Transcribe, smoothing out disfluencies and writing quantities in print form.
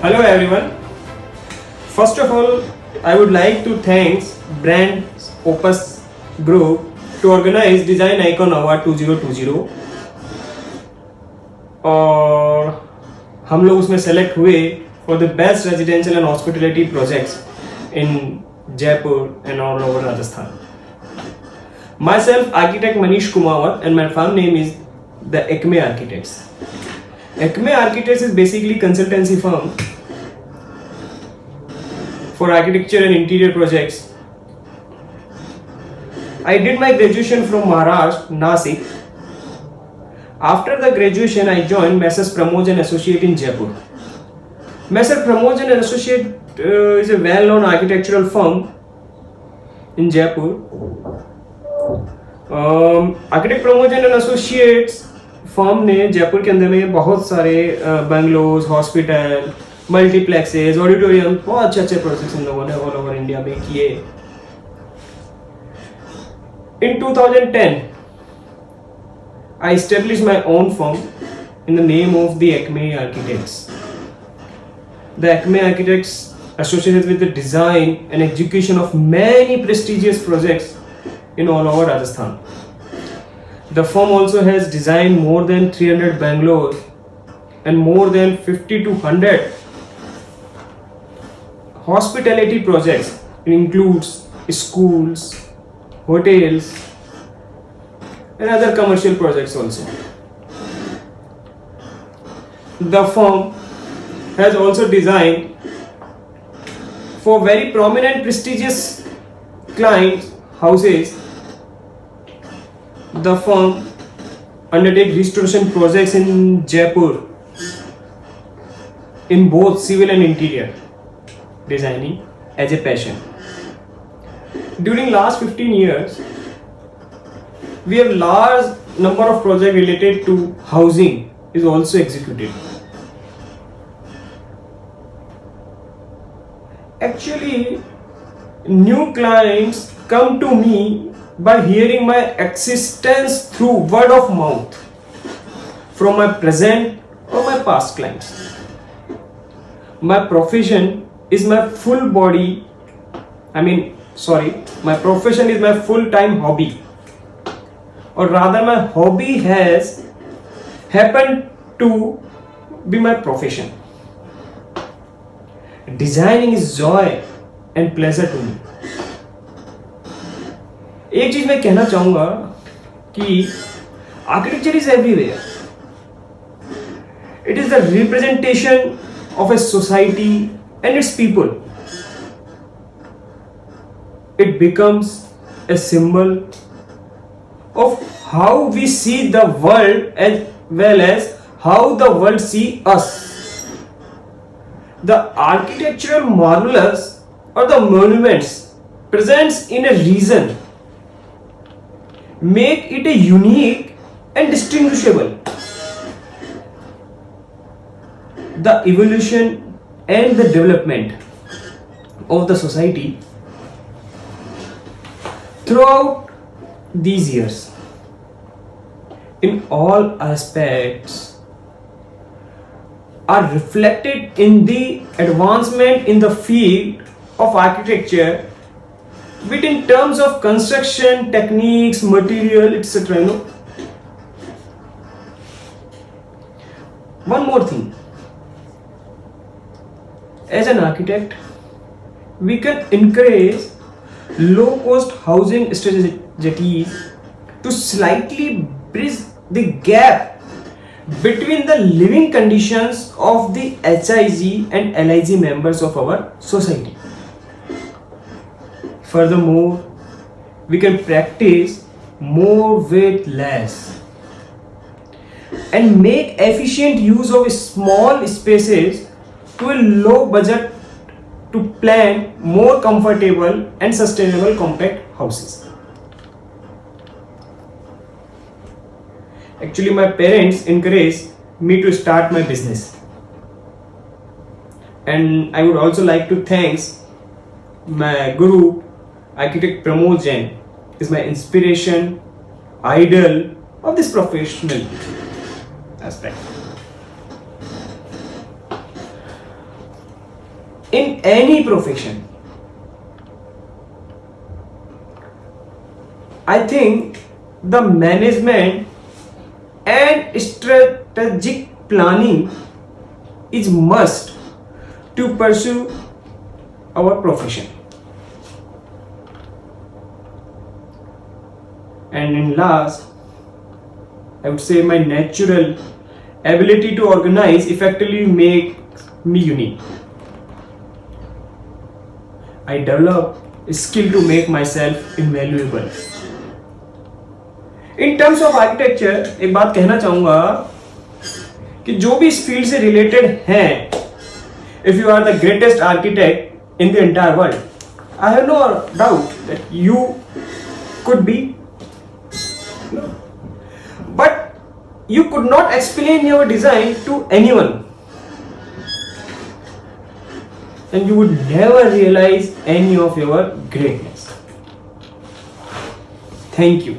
Hello everyone. First of all, I would like to thank Brand Opus Group to organize Design Icon Award 2020 और हम लोग उसमें select हुए for the best residential and hospitality projects in Jaipur and all over Rajasthan. Myself, architect Manish Kumawat, and my firm name is the Acme Architects. Acme Architects is basically consultancy firm for architecture and interior projects. I did my graduation from Maharashtra, Nasik. After the graduation, I joined Messrs Pramod and Associate in Jaipur. Messrs Pramod and Associate is a well-known architectural firm in Jaipur. Architect promotion and associates firm ने जयपुर के अंदर में बहुत सारे bungalows, hospital, multiplexes, auditorium, बहुत अच्छे अच्छे projects in लोगों ने ऑल ओवर इंडिया में किए. इन 2010 I established my own firm in the name of the Acme Architects. The Acme Architects associated with the design and execution of many prestigious projects in all over Rajasthan. The firm also has designed more than 300 bungalows and more than 50 to 100 hospitality projects. It includes schools, hotels, and other commercial projects also. The firm has also designed for very prominent prestigious clients houses. The firm undertakes restoration projects in Jaipur in both civil and interior designing as a passion. During last 15 years, we have large number of projects related to housing is also executed. Actually, new clients come to me by hearing my existence through word of mouth from my present or my past clients. My profession is my my profession is my full-time hobby, or rather my hobby has happened to be my profession. Designing is joy and pleasure to me. एक चीज मैं कहना चाहूंगा कि architecture is everywhere. It is the representation of a society and its people. It becomes a symbol of how we see the world as well as how the world see us. The architectural marvels और the monuments presents in a region make it a unique and distinguishable. The evolution and the development of the society throughout these years in all aspects are reflected in the advancement in the field of architecture, but in terms of construction techniques, material, etc. One more thing, as an architect we can encourage low cost housing strategies to slightly bridge the gap between the living conditions of the HIG and LIG members of our society. Furthermore, we can practice more with less and make efficient use of small spaces to a low budget to plan more comfortable and sustainable compact houses. Actually, my parents encouraged me to start my business, and I would also like to thank my guru, Architect Pramod Jain, is my inspiration, idol of this professional aspect. in any profession. I think the management and strategic planning is must to pursue our profession. And in last, I would say my natural ability to organize effectively makes me unique. I develop a skill to make myself invaluable. In terms of architecture एक बात कहना चाहूंगा कि जो भी इस field से related हैं, if you are the greatest architect in the entire world, I have no doubt that you could be, but you could not explain your design to anyone, and you would never realize any of your greatness. Thank you.